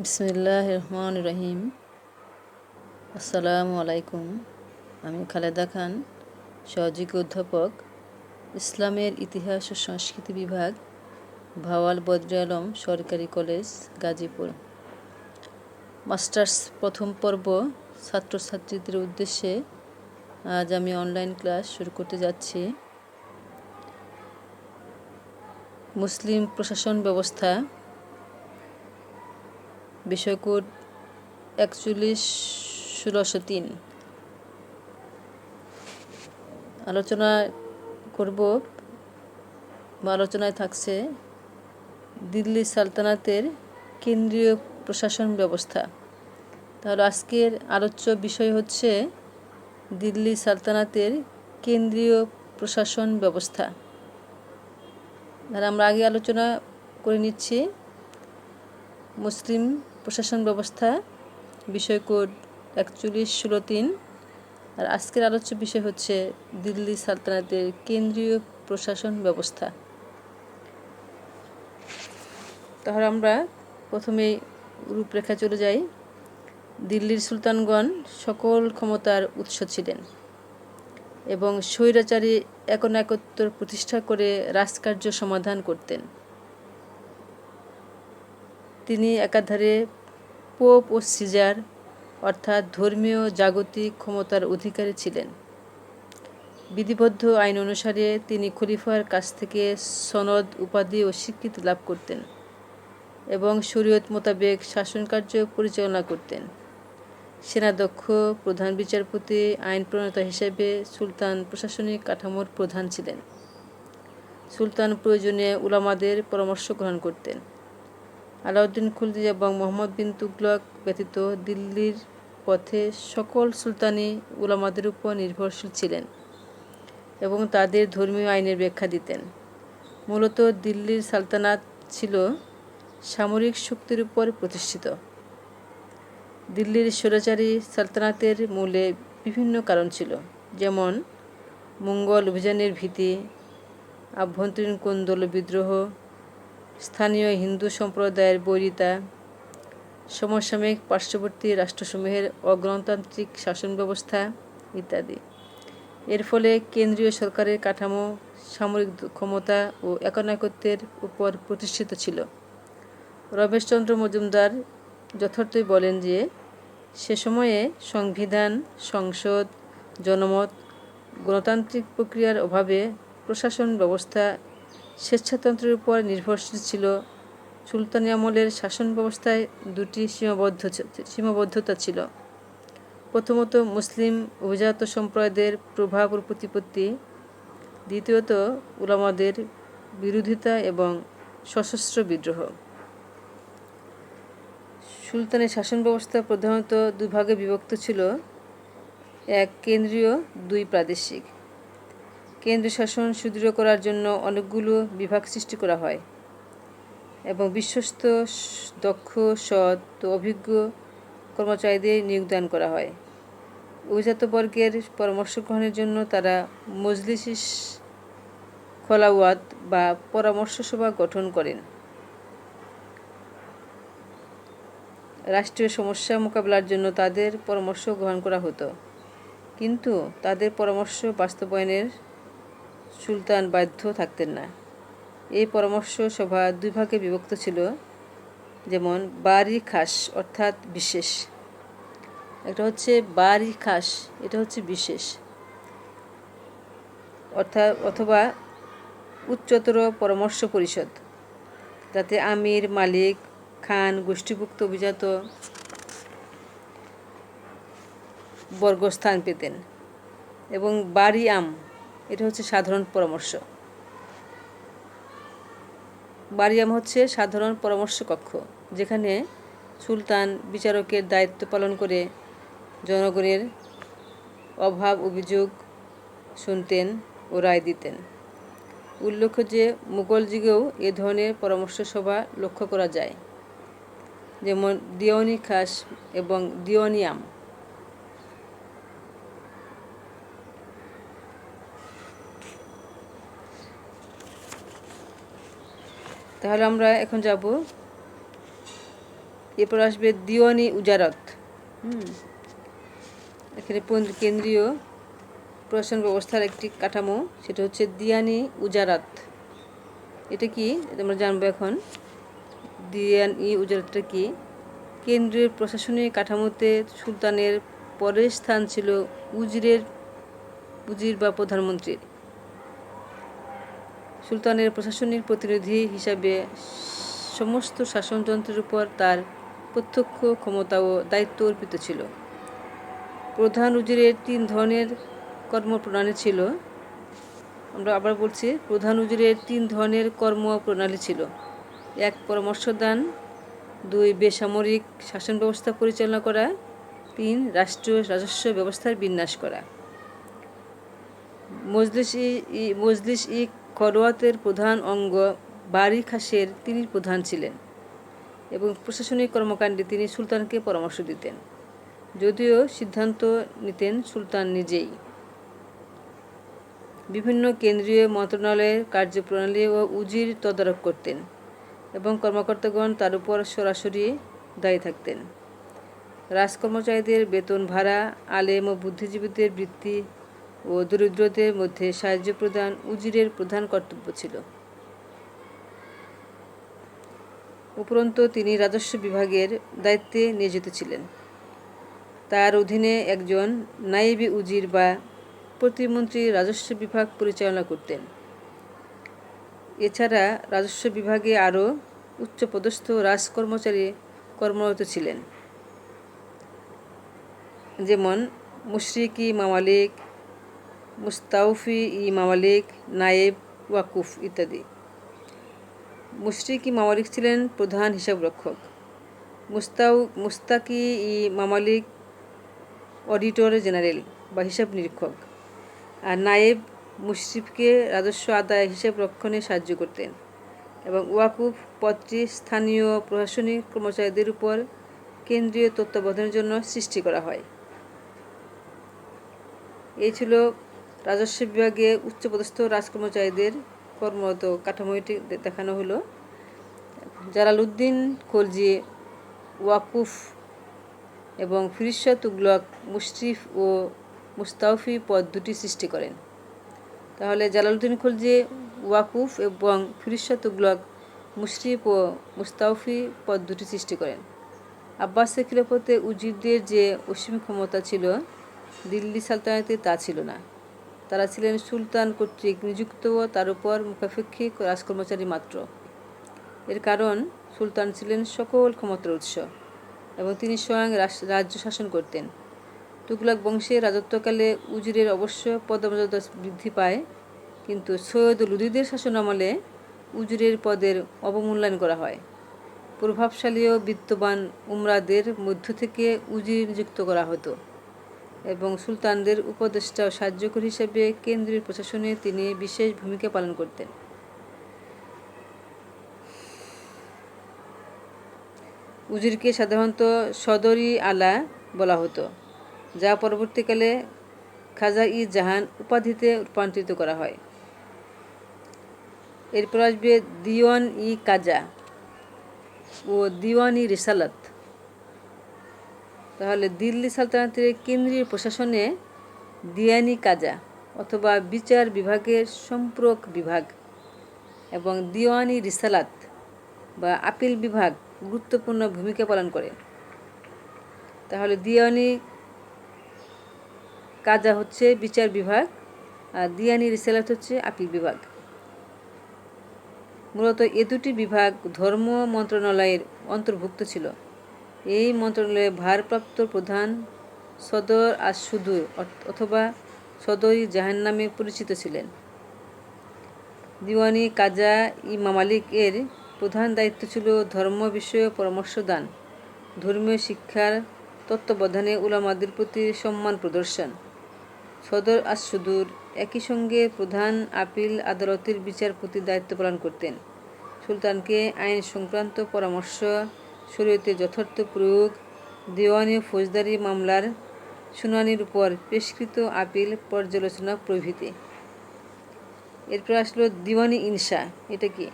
বিসমিল্লাহির রহমানির রহিম। আসসালামু আলাইকুম। আমি খালেদা খান, সহযোগী অধ্যাপক, ইসলামের ইতিহাস ও সংস্কৃতি বিভাগ, ভাওয়াল বদরে আলম সরকারি কলেজ, গাজীপুর। মাস্টার্স প্রথম পর্ব ছাত্রছাত্রীদের উদ্দেশ্যে আজ আমি অনলাইন ক্লাস শুরু করতে যাচ্ছি। মুসলিম প্রশাসন ব্যবস্থা, বিষয়কোড 41-1603। আলোচনা করব বা আলোচনায় থাকছে দিল্লি সালতানাতের কেন্দ্রীয় প্রশাসন ব্যবস্থা। তাহলে আজকের আলোচ্য বিষয় হচ্ছে দিল্লি সালতানাতের কেন্দ্রীয় প্রশাসন ব্যবস্থা। তাহলে আমরা আগে আলোচনা করে নিচ্ছি মুসলিম প্রশাসন ব্যবস্থা, বিষয় কোড 41-1603। আর আজকের আলোচ্য বিষয় হচ্ছে দিল্লি সালতানাতের কেন্দ্রীয় প্রশাসন ব্যবস্থা। তাহলে আমরা প্রথমেই রূপরেখা চলে যাই। দিল্লির সুলতানগণ সকল ক্ষমতার উৎস ছিলেন এবং স্বৈরাচারী একনায়কত্ব প্রতিষ্ঠা করে রাজকার্য সমাধান করতেন। তিনি একাধারে পোপ ও সিজার অর্থাৎ ধর্মীয় জাগতিক ক্ষমতার অধিকারী ছিলেন। বিধিবদ্ধ আইন অনুসারে তিনি খলিফার কাছ থেকে সনদ, উপাধি ও স্বীকৃতি লাভ করতেন এবং শরীয়ত মোতাবেক শাসনকার্য পরিচালনা করতেন। সেনাধ্যক্ষ, প্রধান বিচারপতি, আইন প্রণেতা হিসেবে সুলতান প্রশাসনিক কাঠামোর প্রধান ছিলেন। সুলতান প্রয়োজনে উলামাদের পরামর্শ গ্রহণ করতেন। আলাউদ্দিন খিলজি এবং মোহাম্মদ বিন তুগলক ব্যতীত দিল্লির পথে সকল সুলতানি উলামাদের উপর নির্ভরশীল ছিলেন এবং তাদের ধর্মীয় আইনের ব্যাখ্যা দিতেন। মূলত দিল্লির সালতানাত ছিল সামরিক শক্তির উপর প্রতিষ্ঠিত। দিল্লির স্বৈরাচারী সালতানাতের মূলে বিভিন্ন কারণ ছিল, যেমন মঙ্গল অভিযানের ভীতি, আভ্যন্তরীণ কোন্দল বিদ্রোহ, স্থানীয় হিন্দু সম্প্রদায়ের বৈরিতা, সমসাময়িক পার্শ্ববর্তী রাষ্ট্রসমূহের অগণতান্ত্রিক শাসন ব্যবস্থা ইত্যাদি। এর ফলে কেন্দ্রীয় সরকারের কাঠামো সামরিক ক্ষমতা ও একনায়কত্বের উপর প্রতিষ্ঠিত ছিল। রমেশচন্দ্র মজুমদার যথার্থই বলেন যে সে সময়ে সংবিধান, সংসদ, জনমত, গণতান্ত্রিক প্রক্রিয়ার অভাবে প্রশাসন ব্যবস্থা স্বেচ্ছাতন্ত্রের উপর নির্ভরশীল ছিল। সুলতানি আমলের শাসন ব্যবস্থায় দুটি সীমাবদ্ধতা ছিল। প্রথমত মুসলিম অভিজাত সম্প্রদায়ের প্রভাব ও প্রতিপত্তি, দ্বিতীয়ত উলামাদের বিরোধিতা এবং সশস্ত্র বিদ্রোহ। সুলতানের শাসন ব্যবস্থা প্রধানত দুই ভাগে বিভক্ত ছিল, এক কেন্দ্রীয়, দুই প্রাদেশিক। কেন্দ্রীয় শাসন সুদৃঢ় করার জন্য অনেকগুলো বিভাগ সৃষ্টি করা হয় এবং বিশ্বস্ত, দক্ষ, সৎ ও অভিজ্ঞ কর্মচারীদের নিয়োগদান করা হয়। অভিজাত বর্গের পরামর্শ গ্রহণের জন্য তারা মজলিস খলাওয়াত বা পরামর্শ সভা গঠন করেন। রাষ্ট্রীয় সমস্যা মোকাবেলার জন্য তাদের পরামর্শ গ্রহণ করা হতো, কিন্তু তাদের পরামর্শ বাস্তবায়নের সুলতান বাধ্য থাকতেন না। এই পরামর্শ সভা দুই ভাগে বিভক্ত ছিল, যেমন বারি খাস অর্থাৎ বিশেষ, একটা হচ্ছে বারি খাস, এটা হচ্ছে বিশেষ, অথবা উচ্চতর পরামর্শ পরিষদ, যাতে আমির, মালিক, খান, গোষ্ঠীভুক্ত অভিজাত বর্গ স্থান পেতেন। এবং বারি আম, এটা হচ্ছে সাধারণ পরামর্শ। বারি আম হচ্ছে সাধারণ পরামর্শ কক্ষ, যেখানে সুলতান বিচারকের দায়িত্ব পালন করে জনগণের অভাব অভিযোগ শুনতেন ও রায় দিতেন। উল্লেখ্য যে মুঘল যুগেও এ ধরনের পরামর্শ সভা লক্ষ্য করা যায়, যেমন দিওয়ানি খাস এবং দিওয়ানি আম। তাহলে আমরা এখন যাব এরপর আসবে দিওয়ানি উজারত। এখানে কেন্দ্রীয় প্রশাসন ব্যবস্থার একটি কাঠামো, সেটা হচ্ছে দিওয়ানি উজারাত। এটা কি আমরা জানবো এখন। দিওয়ানি উজারাতটা কি? কেন্দ্রীয় প্রশাসনিক কাঠামোতে সুলতানের পরের স্থান ছিল উজির বা প্রধানমন্ত্রীর। সুলতানের প্রশাসনিক প্রতিনিধি হিসাবে সমস্ত শাসনযন্ত্রের উপর তার প্রত্যক্ষ ক্ষমতা ও দায়িত্ব অর্পিত ছিল। প্রধান উজিরের 3 ধরনের কর্মপ্রণালী ছিল। আমরা আবার বলছি, প্রধান উজিরের 3 ধরনের কর্মপ্রণালী ছিল। 1 পরামর্শদান, 2 বেসামরিক শাসন ব্যবস্থা পরিচালনা করা, 3 রাষ্ট্রীয় রাজস্ব ব্যবস্থার বিন্যাস করা। মজলিস ই খরওয়াতের প্রধান অঙ্গ বারি খাসের তিনি প্রধান ছিলেন এবং প্রশাসনিক কর্মকাণ্ডে তিনি সুলতানকে পরামর্শ দিতেন, যদিও সিদ্ধান্ত নিতেন সুলতান নিজেই। বিভিন্ন কেন্দ্রীয় মন্ত্রণালয়ের কার্যপ্রণালী ও উজির তদারক করতেন এবং কর্মকর্তাগণ তার উপর সরাসরি দায়ী থাকতেন। রাজকর্মচারীদের বেতন ভাড়া, আলেম ও বুদ্ধিজীবীদের বৃত্তি ও দরিদ্রদের মধ্যে সাহায্য প্রদান উজিরের প্রধান কর্তব্য ছিল। উপরন্তু তিনি রাজস্ব বিভাগের দায়িত্বে নিয়োজিত ছিলেন। তার অধীনে একজন নায়েবে উজির বা প্রতিমন্ত্রী রাজস্ব বিভাগ পরিচালনা করতেন। এছাড়া রাজস্ব বিভাগে আরও উচ্চপদস্থ রাজকর্মচারী কর্মরত ছিলেন, যেমন মুশরিক ই মামালিক, মুস্তাউফি ই মামালিক, নায়েব, ওয়াকুফ ইত্যাদি। মুশরিক ই মামালিক ছিলেন প্রধান হিসাবরক্ষক, মুস্তাকি ই মামালিক অডিটর জেনারেল বা হিসাব নিরীক্ষক, আর নায়েব মুশরিফকে রাজস্ব আদায় হিসাব রক্ষণে সাহায্য করতেন এবং ওয়াকুফ পদটি স্থানীয় প্রশাসনিক কর্মচারীদের উপর কেন্দ্রীয় তত্ত্বাবধানের জন্য সৃষ্টি করা হয়। এই ছিল রাজস্ব বিভাগে উচ্চপদস্থ রাজকর্মচারীদের কর্মরত কাঠামোটি দেখানো হলো। জালালউদ্দিন খলজি ওয়াকুফ এবং ফিরোজ শাহ তুগলক মুশরিফ ও মুস্তাউফি পদ দুটি সৃষ্টি করেন। তাহলে জালালউদ্দিন খলজি ওয়াকুফ এবং ফিরোজ শাহ তুগলক মুশরিফ ও মুস্তাউফি পদ দুটি সৃষ্টি করেন। আব্বাসের খিলাফতে উজিরদের যে অসীম ক্ষমতা ছিল, দিল্লি সালতানাতে তা ছিল না। তারা ছিলেন সুলতান কর্তৃক নিযুক্ত ও তার উপর মুখাপেক্ষিক রাজকর্মচারী মাত্র। এর কারণ সুলতান ছিলেন সকল ক্ষমতার উৎস এবং তিনি স্বয়ং রাজ্য শাসন করতেন। তুগলক বংশের রাজত্বকালে উজিরের অবশ্য পদমর্যাদা বৃদ্ধি পায়, কিন্তু সৈয়দ লুদিদের শাসনামলে উজিরের পদের অবমূল্যায়ন করা হয়। প্রভাবশালী ও বিত্তবান উমরাদের মধ্য থেকে উজির নিযুক্ত করা হতো এবং সুলতানদের উপদেষ্টা ও সাহায্যকারী হিসেবে কেন্দ্রীয় প্রশাসনে তিনি বিশেষ ভূমিকা পালন করতেন। উজিরকে সাধারণত সদরি আলা বলা হতো, যা পরবর্তীকালে খাজা-ই জাহান উপাধিতে রূপান্তরিত করা হয়। এরপর আসবে দিওয়ান-ই কাজা ও দিওয়ান-ই রিসালাত। তাহলে দিল্লি সালতানাতের কেন্দ্রীয় প্রশাসনে দিওয়ান-ই কাজা অথবা বিচার বিভাগের সম্পূরক বিভাগ এবং দিওয়ান-ই রিসালাত বা আপিল বিভাগ গুরুত্বপূর্ণ ভূমিকা পালন করে। তাহলে দিওয়ান-ই কাজা হচ্ছে বিচার বিভাগ আর দিওয়ান-ই রিসালাত হচ্ছে আপিল বিভাগ। মূলত এ দুটি বিভাগ ধর্ম মন্ত্রণালয়ের অন্তর্ভুক্ত ছিল। এই মন্ত্রণালয়ের ভারপ্রাপ্ত প্রধান সদর আস-সুদুর অথবা সদর-ই জাহান নামে পরিচিত ছিলেন। দিওয়ান-ই কাজা ই মামালিক এর প্রধান দায়িত্ব ছিল ধর্ম বিষয়ে পরামর্শ দান, ধর্মীয় শিক্ষার তত্ত্বাবধানে উলামাদের প্রতি সম্মান প্রদর্শন। সদর আস-সুদুর একই সঙ্গে প্রধান আপিল আদালতের বিচারপতির দায়িত্ব পালন করতেন। সুলতানকে আইন সংক্রান্ত পরামর্শ, শরীয়তের যথার্থ প্রয়োগ, দেওয়ানি ও ফৌজদারি মামলার শুনানির উপর পেশকৃত আপিল পর্যালোচনা প্রভৃতি। এরপর আসলো দিওয়ানি ইনসা। এটা কি?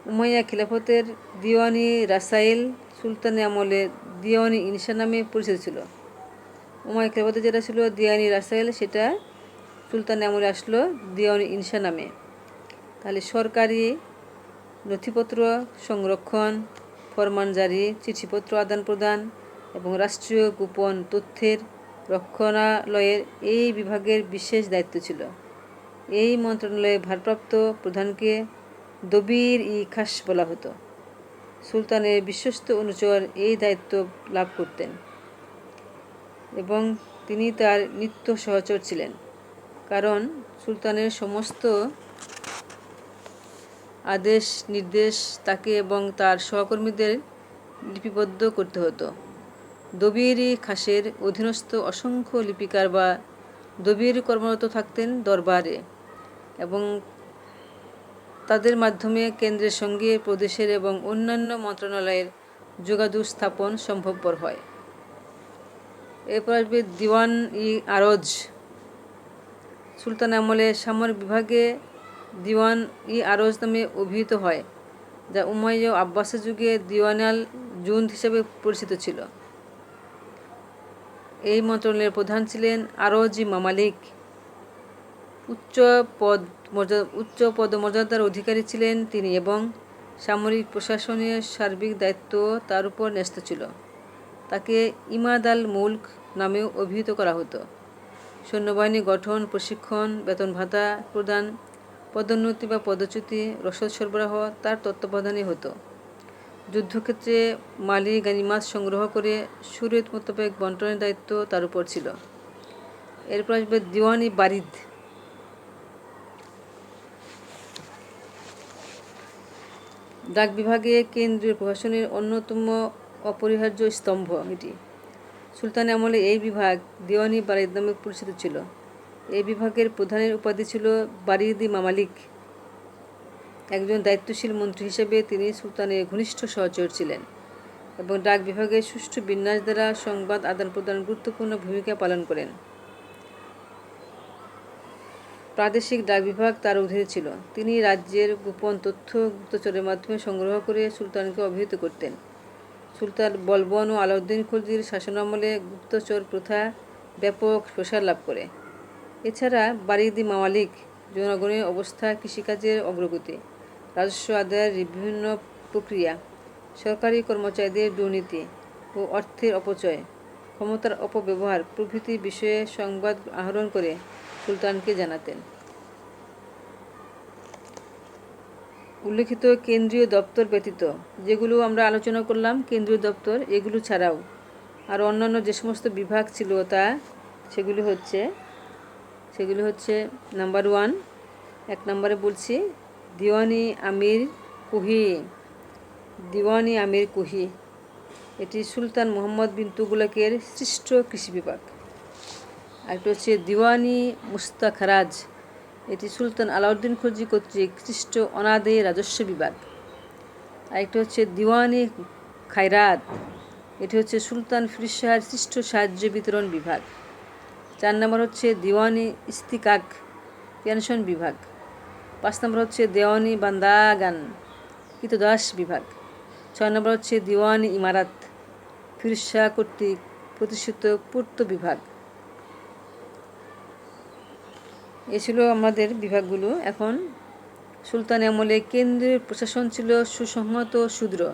উমাইয়া খিলাফতের দিওয়ানি রাসাইল সুলতানের আমলে দিওয়ানি ইনসা নামে পরিচিত ছিল। উমাইয়া খেলাফতে যেটা ছিল দিওয়ানি রাসাইল, সেটা সুলতানের আমলে আসলো দিওয়ানি ইনসা নামে। তাহলে সরকারি নথিপত্র সংরক্ষণ, ফরমানজারি, চিঠিপত্র আদান প্রদান এবং রাষ্ট্রীয় গোপন তথ্যের রক্ষণালয়ের এই বিভাগের বিশেষ দায়িত্ব ছিল। এই মন্ত্রণালয়ের ভারপ্রাপ্ত প্রধানকে দবির-ই-খাস বলা হতো। সুলতানের বিশ্বস্ত অনুচর এই দায়িত্ব লাভ করতেন এবং তিনি তার নিত্য সহচর ছিলেন, কারণ সুলতানের সমস্ত আদেশ নির্দেশ তাকে এবং তার সহকর্মীদের লিপিবদ্ধ করতে হতো। দবির-ই-খাসের অধীনস্থ অসংখ্য লিপিকার বা দবির কর্মরত থাকতেন দরবারে এবং তাদের মাধ্যমে কেন্দ্রের সঙ্গে প্রদেশের এবং অন্যান্য মন্ত্রণালয়ের যোগাযোগ স্থাপন সম্ভবপর হয়। এরপর আসবে দিওয়ান-ই-আরজ। সুলতান আমলে সামরিক বিভাগে দিওয়ান-ই-আরজ নামে অভিহিত হয়, যা উমাইয়া ও আব্বাসের যুগে দিওয়ান-আল জুন্দ হিসেবে পরিচিত ছিল। এই মন্ত্রণালয়ের প্রধান ছিলেন আরজ-ই মামালিক। উচ্চ পদমর্যাদার অধিকারী ছিলেন তিনি এবং সামরিক প্রশাসনের সার্বিক দায়িত্ব তার উপর ন্যস্ত ছিল। তাকে ইমাদ-আল-মুলক নামেও অভিহিত করা হতো। সৈন্যবাহিনী গঠন, প্রশিক্ষণ, বেতন-ভাতা প্রদান, পদোন্নতি বা পদচ্যুতি, রসদ সরবরাহ তার তত্ত্বাবধানে হতো। যুদ্ধক্ষেত্রে মালি গানিমাত সংগ্রহ করে শরীয়ত মোতাবেক বন্টনের দায়িত্ব তার উপর ছিল। এরপর আসবে দিওয়ান-ই-বারিদ। ডাক বিভাগে কেন্দ্রীয় প্রশাসনের অন্যতম অপরিহার্য স্তম্ভ এটি। সুলতানের আমলে এই বিভাগ দিওয়ান-ই-বারিদ নামে পরিচিত ছিল। এই বিভাগের প্রধানের উপাধি ছিল বারিদ-ই-মামালিক। একজন দায়িত্বশীল মন্ত্রী হিসেবে তিনি সুলতানের ঘনিষ্ঠ সহচর ছিলেন এবং ডাক বিভাগের সুষ্ঠু বিন্যাস দ্বারা সংবাদ আদান প্রদান গুরুত্বপূর্ণ ভূমিকা পালন করেন। প্রাদেশিক ডাক বিভাগ তার অধীনে ছিল। তিনি রাজ্যের গোপন তথ্য গুপ্তচরের মাধ্যমে সংগ্রহ করে সুলতানকে অবহিত করতেন। সুলতান বলবন ও আলাউদ্দিন খলজির শাসনামলে গুপ্তচর প্রথা ব্যাপক প্রসার লাভ করে। এছাড়া বারিদ-ই-মামালিক জনগণের অবস্থা, কৃষিকাজের অগ্রগতি, রাজস্ব আদায়ের বিভিন্ন প্রক্রিয়া, সরকারি কর্মচারীদের দুর্নীতি ও অর্থের অপচয়, ক্ষমতার অপব্যবহার প্রভৃতি বিষয়ে সংবাদ আহরণ করে সুলতানকে জানাতেন। উল্লেখিত কেন্দ্রীয় দপ্তর ব্যতীত, যেগুলো আমরা আলোচনা করলাম কেন্দ্রীয় দপ্তর, এগুলো ছাড়াও আর অন্যান্য যে সমস্ত বিভাগ ছিল সেগুলি হচ্ছে নাম্বার 1, 1 নম্বরে বলছি দিওয়ানি-আমির কুহি। এটি সুলতান মুহাম্মদ বিন তুগলকের সৃষ্ট কৃষি বিভাগ। আরেকটা হচ্ছে দিওয়ানি-মুস্তাখরাজ। এটি সুলতান আলাউদ্দিন খলজি কর্তৃক সৃষ্ট অনাদায়ী রাজস্ব বিভাগ। আরেকটা হচ্ছে দিওয়ানি-খায়রাত। এটি হচ্ছে সুলতান ফিরোজ শাহের সৃষ্ট সাহায্য বিতরণ বিভাগ। 4 নম্বর হচ্ছে দিওয়ানি-ইস্তিকাক, পেনশন বিভাগ। 5 নম্বর হচ্ছে দেওয়ানি-বান্দাগান, কৃতদাস বিভাগ। 6 নম্বর হচ্ছে দিওয়ানি-ইমারাত, ফিরোজ শাহ কর্তৃক প্রতিষ্ঠিত পূর্ত বিভাগ। এ ছিল আমাদের বিভাগগুলো। এখন সুলতানের আমলে কেন্দ্রীয় প্রশাসন ছিল সুসংহত ও সুদৃঢ়।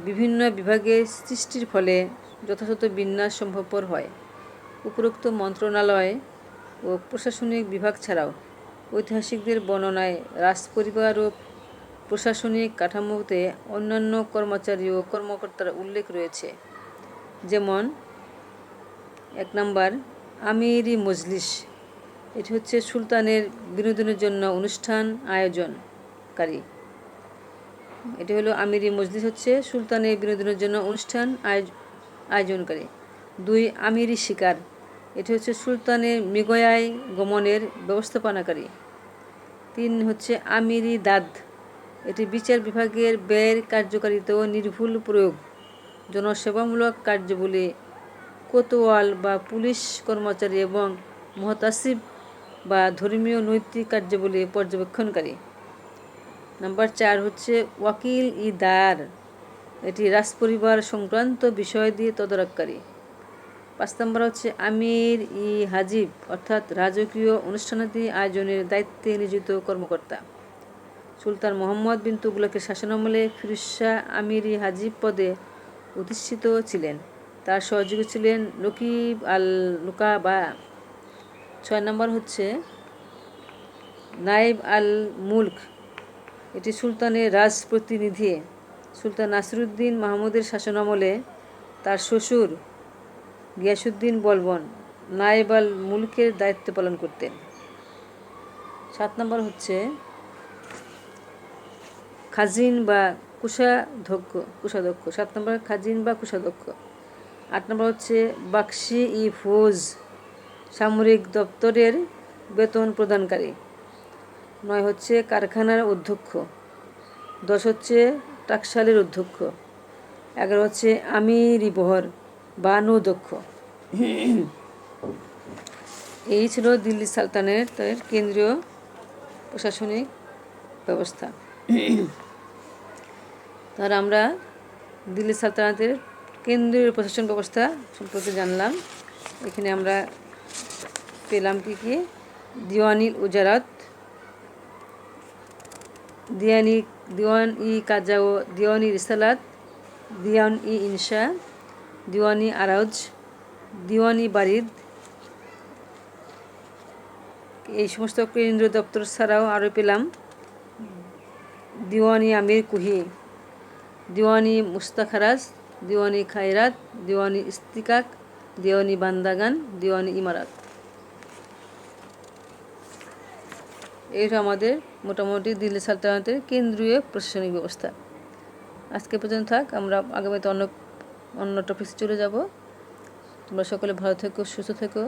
বিভিন্ন বিভাগের সৃষ্টির ফলে যথাযথ বিন্যাস সম্ভবপর হয়। উপরোক্ত মন্ত্রণালয় ও প্রশাসনিক বিভাগ ছাড়াও ঐতিহাসিকদের বর্ণনায় রাজপরিবার ও প্রশাসনিক কাঠামোতে অন্যান্য কর্মচারী ও কর্মকর্তার উল্লেখ রয়েছে। যেমন 1 নম্বর আমির-ই-মজলিস। এটি হচ্ছে সুলতানের বিনোদনের জন্য অনুষ্ঠান আয়োজনকারী। এটি হলো আমির-ই-মজলিস, হচ্ছে সুলতানের বিনোদনের জন্য অনুষ্ঠান আয়োজনকারী। 2 আমির-ই-শিকার। এটি হচ্ছে সুলতানের মৃগয়ায় গমনের ব্যবস্থাপনাকারী। 3 হচ্ছে আমির-ই-দাদ। এটি বিচার বিভাগের ব্যয়ের কার্যকারিতা ও নির্ভুল প্রয়োগ, জনসেবামূলক কার্যাবলী, কোতোয়াল বা পুলিশ কর্মচারী এবং মুহতাসিব বা ধর্মীয় নৈতিক কার্যাবলী পর্যবেক্ষণকারী। নাম্বার 4 হচ্ছে ওয়াকিল-ই-দার। এটি রাজপরিবার সংক্রান্ত বিষয় দিয়ে তদারককারী। 5 নম্বর হচ্ছে আমির ই হাজিব অর্থাৎ রাজকীয় অনুষ্ঠানাদি আয়োজনের দায়িত্বে নিয়োজিত কর্মকর্তা। সুলতান মোহাম্মদ বিন তুগলকের শাসনামলে ফিরোজ শাহ আমির ই হাজিব পদে অধিষ্ঠিত ছিলেন। তার সহযোগী ছিলেন নকিব আল নুকাবা। 6 নম্বর হচ্ছে নায়েব আল মুলক, এটি সুলতানের রাজপ্রতিনিধি। সুলতান নাসিরুদ্দিন মাহমুদের শাসনামলে তার শ্বশুর গিয়াসুদ্দিন বলবন নায়েব আল মুলকের দায়িত্ব পালন করতেন। 7 নম্বর হচ্ছে খাজিন বা কুষাধ্যক্ষ। 7 নম্বর খাজিন বা কুষাধ্যক্ষ। 8 নম্বর হচ্ছে বাকশি ই ফৌজ, সামরিক দপ্তরের বেতন প্রদানকারী। 9 হচ্ছে কারখানার অধ্যক্ষ। 10 হচ্ছে টাকশালের অধ্যক্ষ। 11 হচ্ছে আমির-ই বহর বা নৌদক্ষ। এই ছিল দিল্লি সালতানাতের কেন্দ্রীয় প্রশাসনিক ব্যবস্থা। তাহলে আমরা দিল্লি সালতানাতের কেন্দ্রীয় প্রশাসন ব্যবস্থা সম্পর্কে জানলাম। এখানে আমরা পেলাম কি দিওয়ানিল উজারাত, দিওয়ান-ই কাজা ও দিওয়ান-ই রিসালাত, দিওয়ান-ই ইনশা, দিওয়ান-ই আরাজ, দিওয়ান-ই বারিদ। এই সমস্ত কেন্দ্রীয় দপ্তর ছাড়াও আরও পেলাম দিওয়ান-ই আমির কুহি, দিওয়ান-ই মুস্তাখারাজ, দিওয়ান-ই খায়রাত, দিওয়ান-ই ইস্তিকাক, দিওয়ান-ই বান্দাগান, দিওয়ান-ই ইমারাত। এইটা আমাদের মোটামুটি দিল্লি সালতানাতের কেন্দ্রীয় প্রশাসনিক ব্যবস্থা। আজকে পর্যন্ত থাক, আমরা আগামীতে অন্য টপিকসে চলে যাব। তোমরা সকলে ভালো থেকো, সুস্থ থেকো,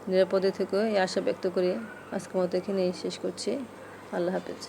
নিরাপদে থেকো, এই আশা ব্যক্ত করে আজকের মতো এখানেই শেষ করছি। আল্লাহ হাফেজ।